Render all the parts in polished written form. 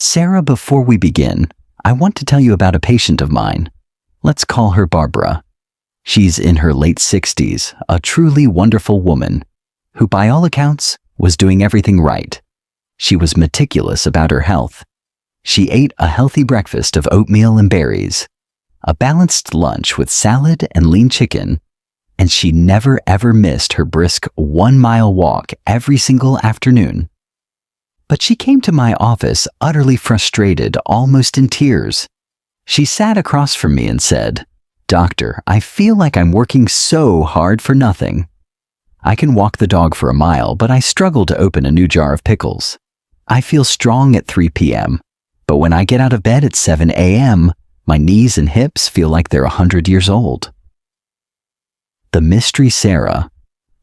Sarah, before we begin, I want to tell you about a patient of mine. Let's call her Barbara. She's in her late 60s, a truly wonderful woman who, by all accounts, was doing everything right. She was meticulous about her health. She ate a healthy breakfast of oatmeal and berries, a balanced lunch with salad and lean chicken, and she never ever missed her brisk 1-mile walk every single afternoon. But she came to my office utterly frustrated, almost in tears. She sat across from me and said, "Doctor, I feel like I'm working so hard for nothing. I can walk the dog for a mile, but I struggle to open a new jar of pickles. I feel strong at 3 p.m., but when I get out of bed at 7 a.m., my knees and hips feel like they're 100 years old." The mystery Sarah,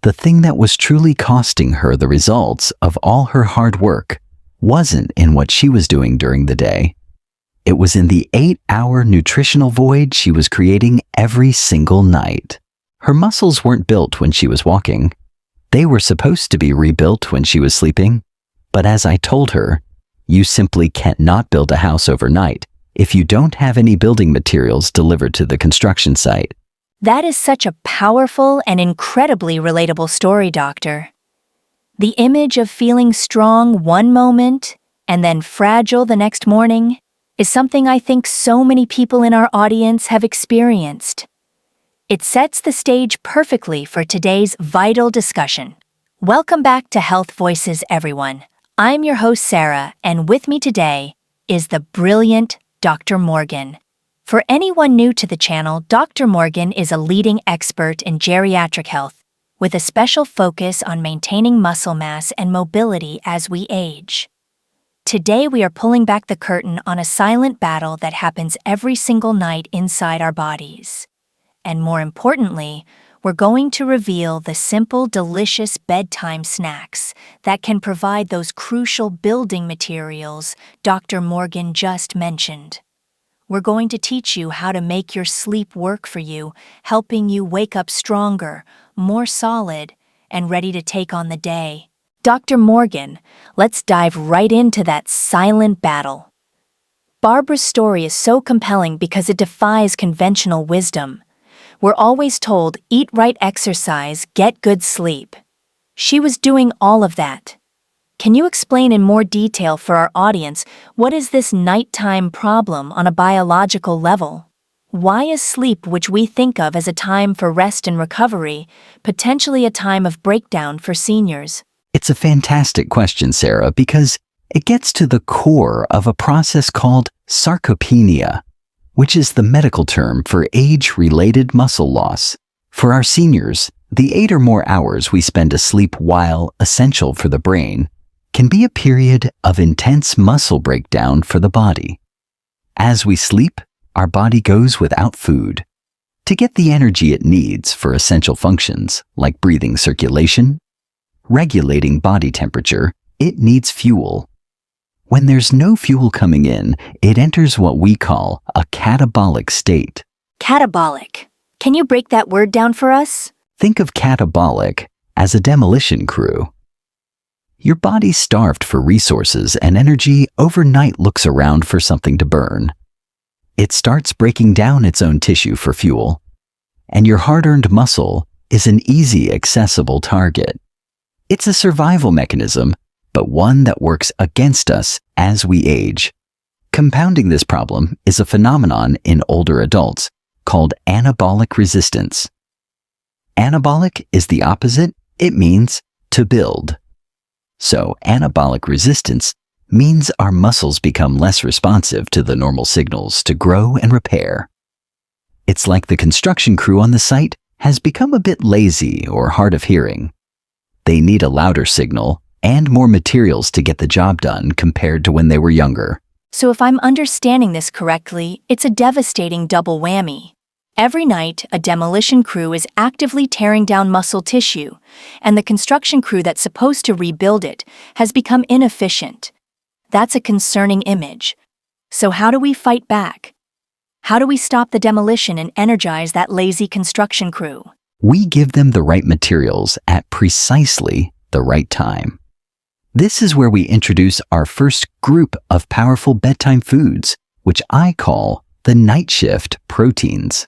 the thing that was truly costing her the results of all her hard work, wasn't in what she was doing during the day. It was in the 8-hour nutritional void she was creating every single night. Her muscles weren't built when she was walking. They were supposed to be rebuilt when she was sleeping. But as I told her, you simply cannot build a house overnight if you don't have any building materials delivered to the construction site. That is such a powerful and incredibly relatable story, Doctor. The image of feeling strong one moment and then fragile the next morning is something I think so many people in our audience have experienced. It sets the stage perfectly for today's vital discussion. Welcome back to Health Voices, everyone. I'm your host, Sarah, and with me today is the brilliant Dr. Morgan. For anyone new to the channel, Dr. Morgan is a leading expert in geriatric health, with a special focus on maintaining muscle mass and mobility as we age. Today we are pulling back the curtain on a silent battle that happens every single night inside our bodies. And more importantly, we're going to reveal the simple, delicious bedtime snacks that can provide those crucial building materials Dr. Morgan just mentioned. We're going to teach you how to make your sleep work for you, helping you wake up stronger, more solid, and ready to take on the day. Dr. Morgan, let's dive right into that silent battle. Barbara's story is so compelling because it defies conventional wisdom. We're always told, eat right, exercise, get good sleep. She was doing all of that. Can you explain in more detail for our audience what is this nighttime problem on a biological level? Why is sleep, which we think of as a time for rest and recovery, potentially a time of breakdown for seniors? It's a fantastic question, Sarah, because it gets to the core of a process called sarcopenia, which is the medical term for age-related muscle loss. For our seniors, the 8 or more hours we spend asleep, while essential for the brain, can be a period of intense muscle breakdown for the body. As we sleep, our body goes without food. To get the energy it needs for essential functions like breathing circulation, regulating body temperature, it needs fuel. When there's no fuel coming in, it enters what we call a catabolic state. Catabolic. Can you break that word down for us? Think of catabolic as a demolition crew. Your body, starved for resources and energy, overnight looks around for something to burn. It starts breaking down its own tissue for fuel, and your hard-earned muscle is an easy, accessible target. It's a survival mechanism, but one that works against us as we age. Compounding this problem is a phenomenon in older adults called anabolic resistance. Anabolic is the opposite. It means to build. So anabolic resistance means our muscles become less responsive to the normal signals to grow and repair. It's like the construction crew on the site has become a bit lazy or hard of hearing. They need a louder signal and more materials to get the job done compared to when they were younger. So if I'm understanding this correctly, it's a devastating double whammy. Every night, a demolition crew is actively tearing down muscle tissue, and the construction crew that's supposed to rebuild it has become inefficient. That's a concerning image. So how do we fight back? How do we stop the demolition and energize that lazy construction crew? We give them the right materials at precisely the right time. This is where we introduce our first group of powerful bedtime foods, which I call the night shift proteins.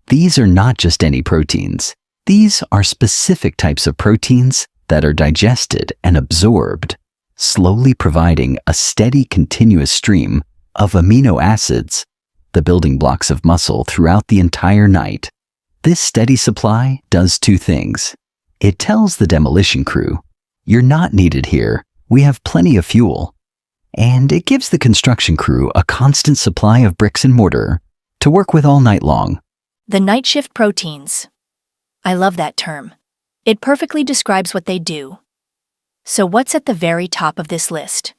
These are not just any proteins. These are specific types of proteins that are digested and absorbed, slowly providing a steady, continuous stream of amino acids, the building blocks of muscle, throughout the entire night. This steady supply does two things. It tells the demolition crew, "You're not needed here, we have plenty of fuel." And it gives the construction crew a constant supply of bricks and mortar to work with all night long. The night shift proteins. I love that term. It perfectly describes what they do. So what's at the very top of this list?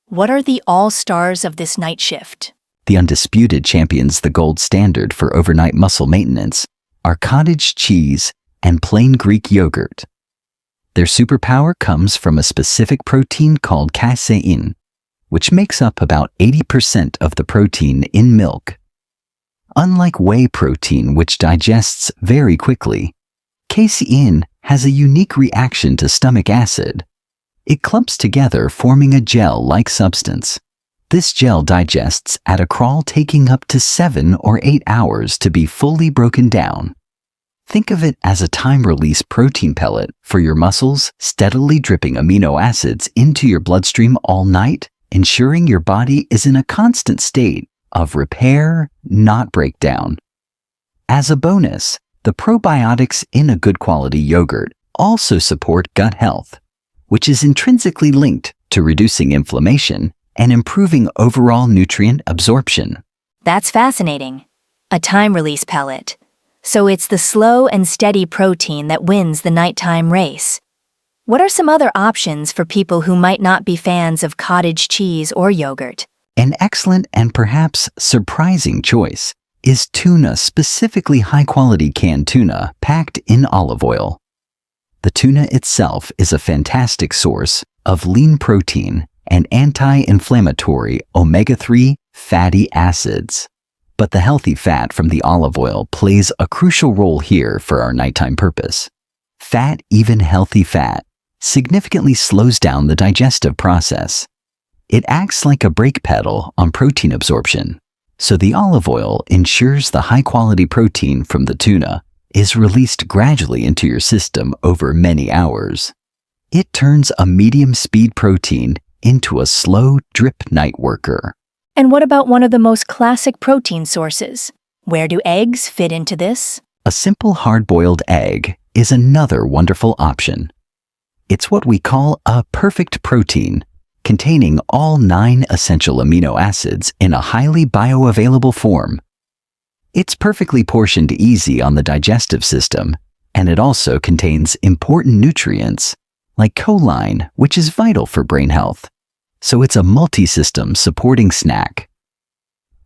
What are the all-stars of this night shift? The undisputed champions, the gold standard for overnight muscle maintenance, are cottage cheese and plain Greek yogurt. Their superpower comes from a specific protein called casein, which makes up about 80% of the protein in milk. Unlike whey protein, which digests very quickly, casein has a unique reaction to stomach acid. It clumps together, forming a gel-like substance. This gel digests at a crawl, taking up to 7 or 8 hours to be fully broken down. Think of it as a time-release protein pellet for your muscles, steadily dripping amino acids into your bloodstream all night, ensuring your body is in a constant state of repair, not breakdown. As a bonus, the probiotics in a good quality yogurt also support gut health, which is intrinsically linked to reducing inflammation and improving overall nutrient absorption. That's fascinating. A time-release pellet. So it's the slow and steady protein that wins the nighttime race. What are some other options for people who might not be fans of cottage cheese or yogurt? An excellent and perhaps surprising choice is tuna, specifically high-quality canned tuna packed in olive oil. The tuna itself is a fantastic source of lean protein and anti-inflammatory omega-3 fatty acids. But the healthy fat from the olive oil plays a crucial role here for our nighttime purpose. Fat, even healthy fat, significantly slows down the digestive process. It acts like a brake pedal on protein absorption, so the olive oil ensures the high-quality protein from the tuna is released gradually into your system over many hours. It turns a medium-speed protein into a slow drip night worker. And what about one of the most classic protein sources? Where do eggs fit into this? A simple hard-boiled egg is another wonderful option. It's what we call a perfect protein, containing all 9 essential amino acids in a highly bioavailable form. It's perfectly portioned, easy on the digestive system, and it also contains important nutrients like choline, which is vital for brain health. So it's a multi-system supporting snack.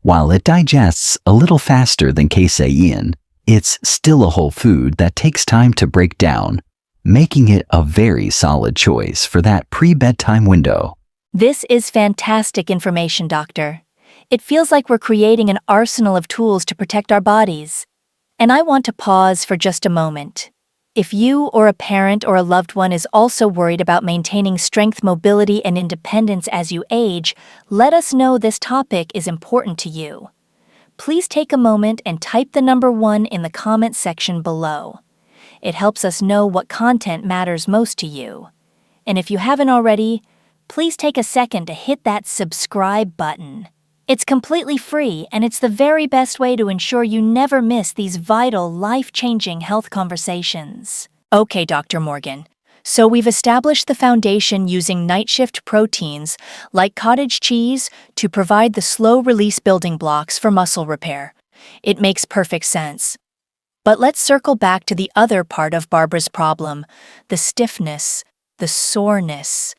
While it digests a little faster than casein, it's still a whole food that takes time to break down, making it a very solid choice for that pre-bedtime window. This is fantastic information, Doctor. It feels like we're creating an arsenal of tools to protect our bodies. And I want to pause for just a moment. If you or a parent or a loved one is also worried about maintaining strength, mobility, and independence as you age, let us know this topic is important to you. Please take a moment and type the number 1 in the comment section below. It helps us know what content matters most to you. And if you haven't already, please take a second to hit that subscribe button. It's completely free, and it's the very best way to ensure you never miss these vital, life-changing health conversations. Okay, Dr. Morgan. So we've established the foundation using night shift proteins like cottage cheese to provide the slow-release building blocks for muscle repair. It makes perfect sense. But let's circle back to the other part of Barbara's problem, the stiffness, the soreness,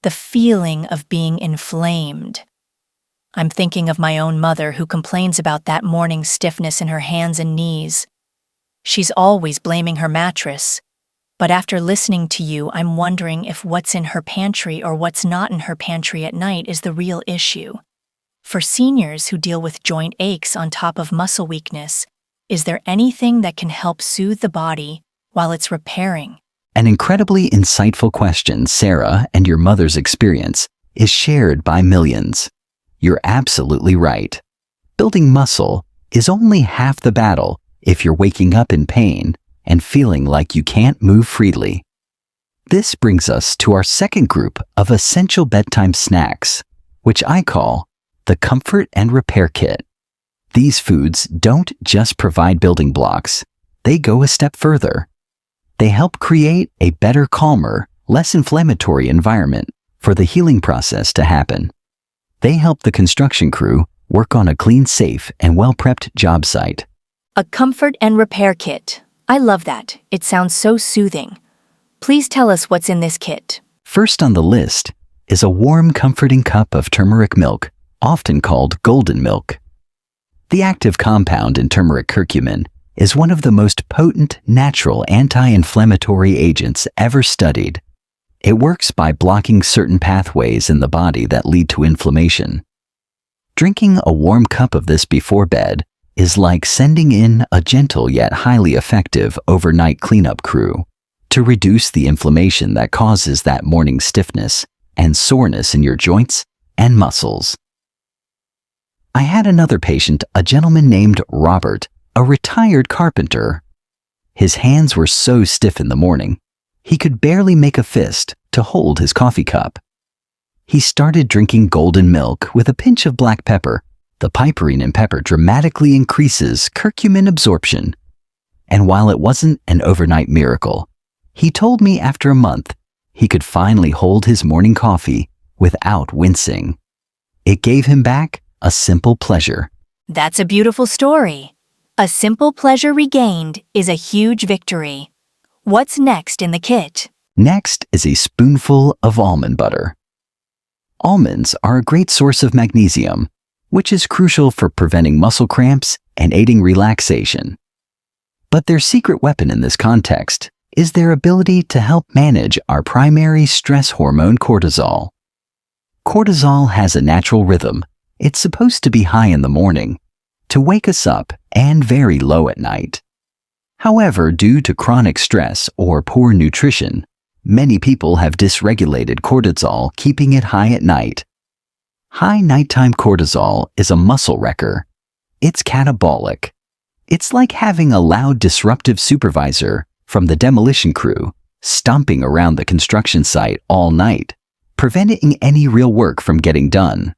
the feeling of being inflamed. I'm thinking of my own mother who complains about that morning stiffness in her hands and knees. She's always blaming her mattress. But after listening to you, I'm wondering if what's in her pantry or what's not in her pantry at night is the real issue. For seniors who deal with joint aches on top of muscle weakness, is there anything that can help soothe the body while it's repairing? An incredibly insightful question, Sarah, and your mother's experience is shared by millions. You're absolutely right. Building muscle is only half the battle if you're waking up in pain and feeling like you can't move freely. This brings us to our second group of essential bedtime snacks, which I call the Comfort and Repair Kit. These foods don't just provide building blocks, they go a step further. They help create a better, calmer, less inflammatory environment for the healing process to happen. They help the construction crew work on a clean, safe, and well-prepped job site. A comfort and repair kit. I love that. It sounds so soothing. Please tell us what's in this kit. First on the list is a warm, comforting cup of turmeric milk, often called golden milk. The active compound in turmeric curcumin is one of the most potent natural anti-inflammatory agents ever studied. It works by blocking certain pathways in the body that lead to inflammation. Drinking a warm cup of this before bed is like sending in a gentle yet highly effective overnight cleanup crew to reduce the inflammation that causes that morning stiffness and soreness in your joints and muscles. I had another patient, a gentleman named Robert, a retired carpenter. His hands were so stiff in the morning, he could barely make a fist to hold his coffee cup. He started drinking golden milk with a pinch of black pepper. The piperine in pepper dramatically increases curcumin absorption. And while it wasn't an overnight miracle, he told me after a month he could finally hold his morning coffee without wincing. It gave him back a simple pleasure. That's a beautiful story. A simple pleasure regained is a huge victory. What's next in the kit? Next is a spoonful of almond butter. Almonds are a great source of magnesium, which is crucial for preventing muscle cramps and aiding relaxation. But their secret weapon in this context is their ability to help manage our primary stress hormone, cortisol. Cortisol has a natural rhythm. It's supposed to be high in the morning, to wake us up, and very low at night. However, due to chronic stress or poor nutrition, many people have dysregulated cortisol, keeping it high at night. High nighttime cortisol is a muscle wrecker. It's catabolic. It's like having a loud, disruptive supervisor from the demolition crew stomping around the construction site all night, preventing any real work from getting done.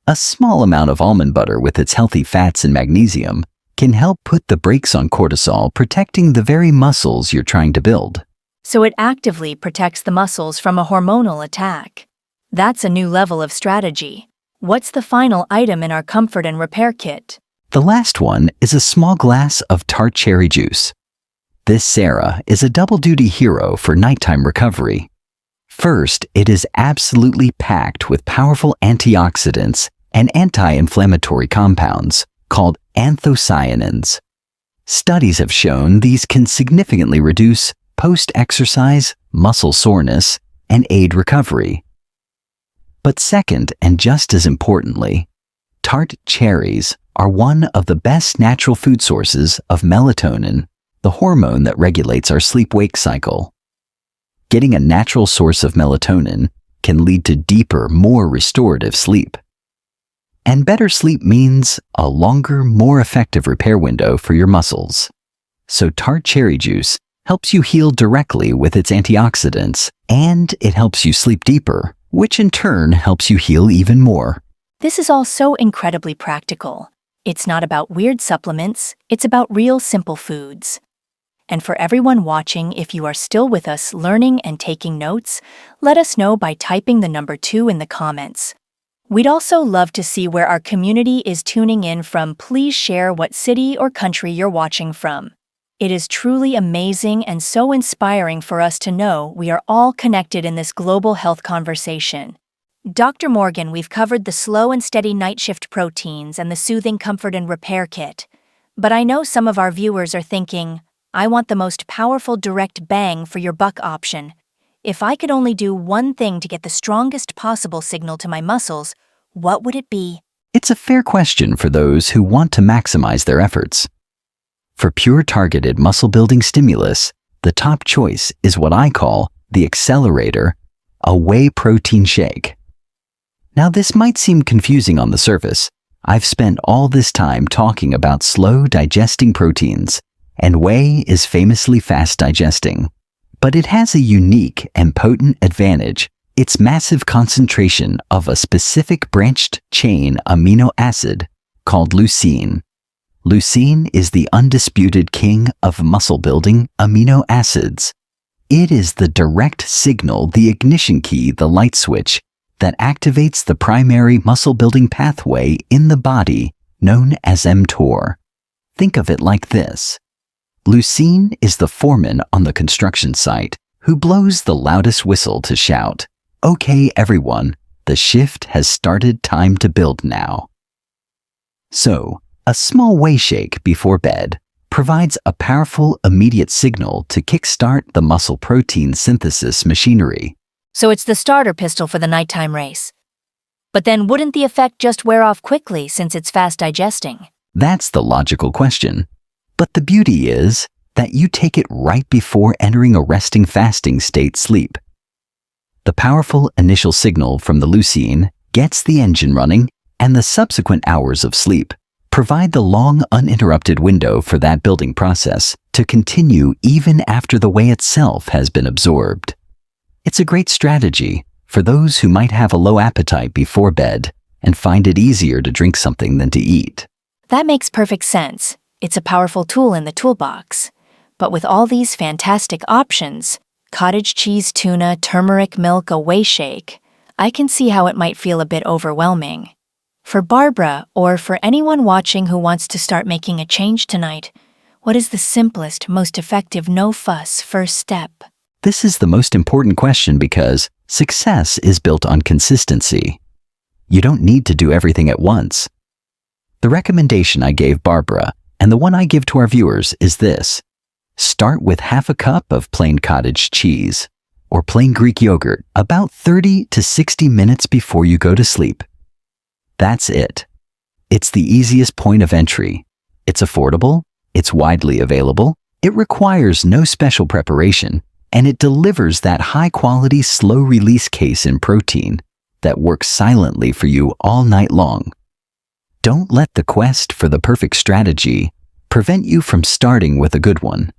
A small amount of almond butter with its healthy fats and magnesium can help put the brakes on cortisol, protecting the very muscles you're trying to build. So it actively protects the muscles from a hormonal attack. That's a new level of strategy. What's the final item in our comfort and repair kit? The last one is a small glass of tart cherry juice. This, Sarah, is a double-duty hero for nighttime recovery. First, it is absolutely packed with powerful antioxidants and anti-inflammatory compounds called anthocyanins. Studies have shown these can significantly reduce post-exercise muscle soreness and aid recovery. But second, and just as importantly, tart cherries are one of the best natural food sources of melatonin, the hormone that regulates our sleep-wake cycle. Getting a natural source of melatonin can lead to deeper, more restorative sleep. And better sleep means a longer, more effective repair window for your muscles. So tart cherry juice helps you heal directly with its antioxidants, and it helps you sleep deeper, which in turn helps you heal even more. This is all so incredibly practical. It's not about weird supplements, it's about real simple foods. And for everyone watching, if you are still with us learning and taking notes, let us know by typing the number 2 in the comments. We'd also love to see where our community is tuning in from. Please share what city or country you're watching from. It is truly amazing and so inspiring for us to know we are all connected in this global health conversation. Dr. Morgan, we've covered the slow and steady night shift proteins and the soothing comfort and repair kit. But I know some of our viewers are thinking, I want the most powerful direct bang for your buck option. If I could only do one thing to get the strongest possible signal to my muscles, what would it be? It's a fair question for those who want to maximize their efforts. For pure targeted muscle-building stimulus, the top choice is what I call the accelerator, a whey protein shake. Now, this might seem confusing on the surface. I've spent all this time talking about slow digesting proteins, and whey is famously fast digesting. But it has a unique and potent advantage: its massive concentration of a specific branched chain amino acid called leucine. Leucine is the undisputed king of muscle-building amino acids. It is the direct signal, the ignition key, the light switch that activates the primary muscle-building pathway in the body known as mTOR. Think of it like this. Leucine is the foreman on the construction site who blows the loudest whistle to shout, "Okay, everyone, the shift has started, time to build now." So, a small whey shake before bed provides a powerful immediate signal to kickstart the muscle protein synthesis machinery. So it's the starter pistol for the nighttime race. But then wouldn't the effect just wear off quickly since it's fast digesting? That's the logical question. But the beauty is that you take it right before entering a resting fasting state sleep. The powerful initial signal from the leucine gets the engine running, and the subsequent hours of sleep provide the long uninterrupted window for that building process to continue even after the whey itself has been absorbed. It's a great strategy for those who might have a low appetite before bed and find it easier to drink something than to eat. That makes perfect sense. It's a powerful tool in the toolbox. But with all these fantastic options, cottage cheese tuna, turmeric milk, a whey shake, I can see how it might feel a bit overwhelming. For Barbara, or for anyone watching who wants to start making a change tonight, what is the simplest, most effective, no-fuss first step? This is the most important question because success is built on consistency. You don't need to do everything at once. The recommendation I gave Barbara, and the one I give to our viewers, is this. Start with half a cup of plain cottage cheese or plain Greek yogurt about 30 to 60 minutes before you go to sleep. That's it. It's the easiest point of entry. It's affordable, it's widely available, it requires no special preparation, and it delivers that high-quality, slow-release casein protein that works silently for you all night long. Don't let the quest for the perfect strategy prevent you from starting with a good one.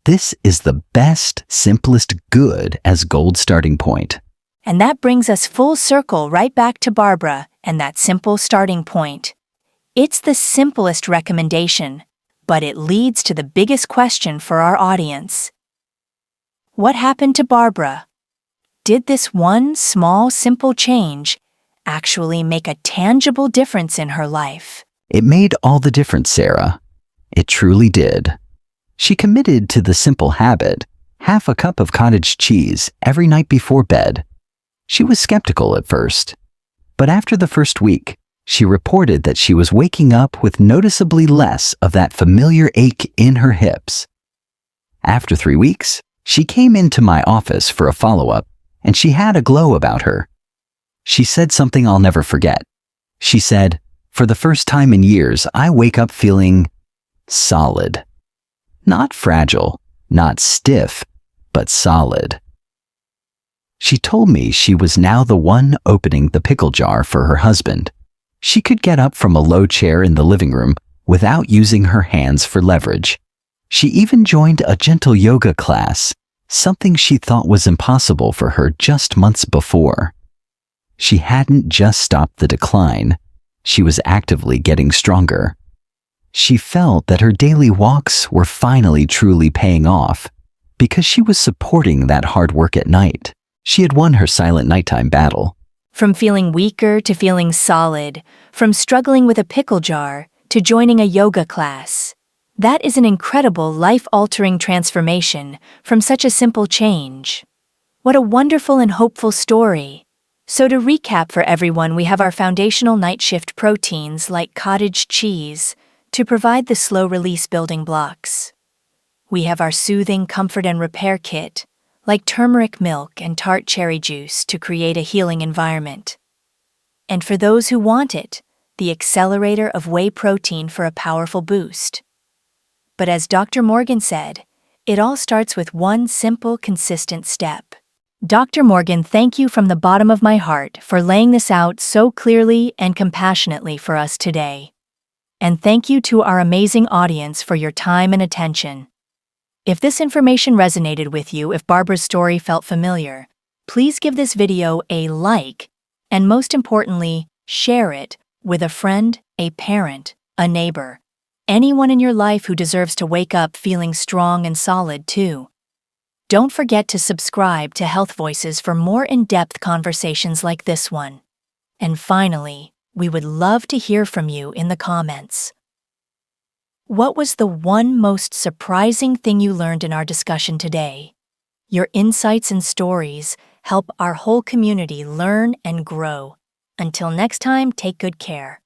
This is the best, simplest good as gold starting point. And that brings us full circle right back to Barbara and that simple starting point. It's the simplest recommendation, but it leads to the biggest question for our audience. What happened to Barbara? Did this one small, simple change actually make a tangible difference in her life? It made all the difference, Sarah. It truly did. She committed to the simple habit, half a cup of cottage cheese every night before bed. She was skeptical at first, but after the first week, she reported that she was waking up with noticeably less of that familiar ache in her hips. After 3 weeks, she came into my office for a follow-up, and she had a glow about her. She said something I'll never forget. She said, "For the first time in years, I wake up feeling solid. Not fragile, not stiff, but solid." She told me she was now the one opening the pickle jar for her husband. She could get up from a low chair in the living room without using her hands for leverage. She even joined a gentle yoga class, something she thought was impossible for her just months before. She hadn't just stopped the decline, she was actively getting stronger. She felt that her daily walks were finally truly paying off because she was supporting that hard work at night. She had won her silent nighttime battle. From feeling weaker to feeling solid, from struggling with a pickle jar to joining a yoga class. That is an incredible, life-altering transformation from such a simple change. What a wonderful and hopeful story. So to recap for everyone, we have our foundational night shift proteins like cottage cheese to provide the slow-release building blocks. We have our soothing comfort and repair kit, like turmeric milk and tart cherry juice to create a healing environment. And for those who want it, the accelerator of whey protein for a powerful boost. But as Dr. Morgan said, It all starts with one simple, consistent step. Dr. Morgan, thank you from the bottom of my heart for laying this out so clearly and compassionately for us today. And thank you to our amazing audience for your time and attention. If this information resonated with you, if Barbara's story felt familiar, please give this video a like, and most importantly, share it with a friend, a parent, a neighbor, anyone in your life who deserves to wake up feeling strong and solid too. Don't forget to subscribe to Health Voices for more in-depth conversations like this one. And finally, we would love to hear from you in the comments. What was the one most surprising thing you learned in our discussion today? Your insights and stories help our whole community learn and grow. Until next time, take good care.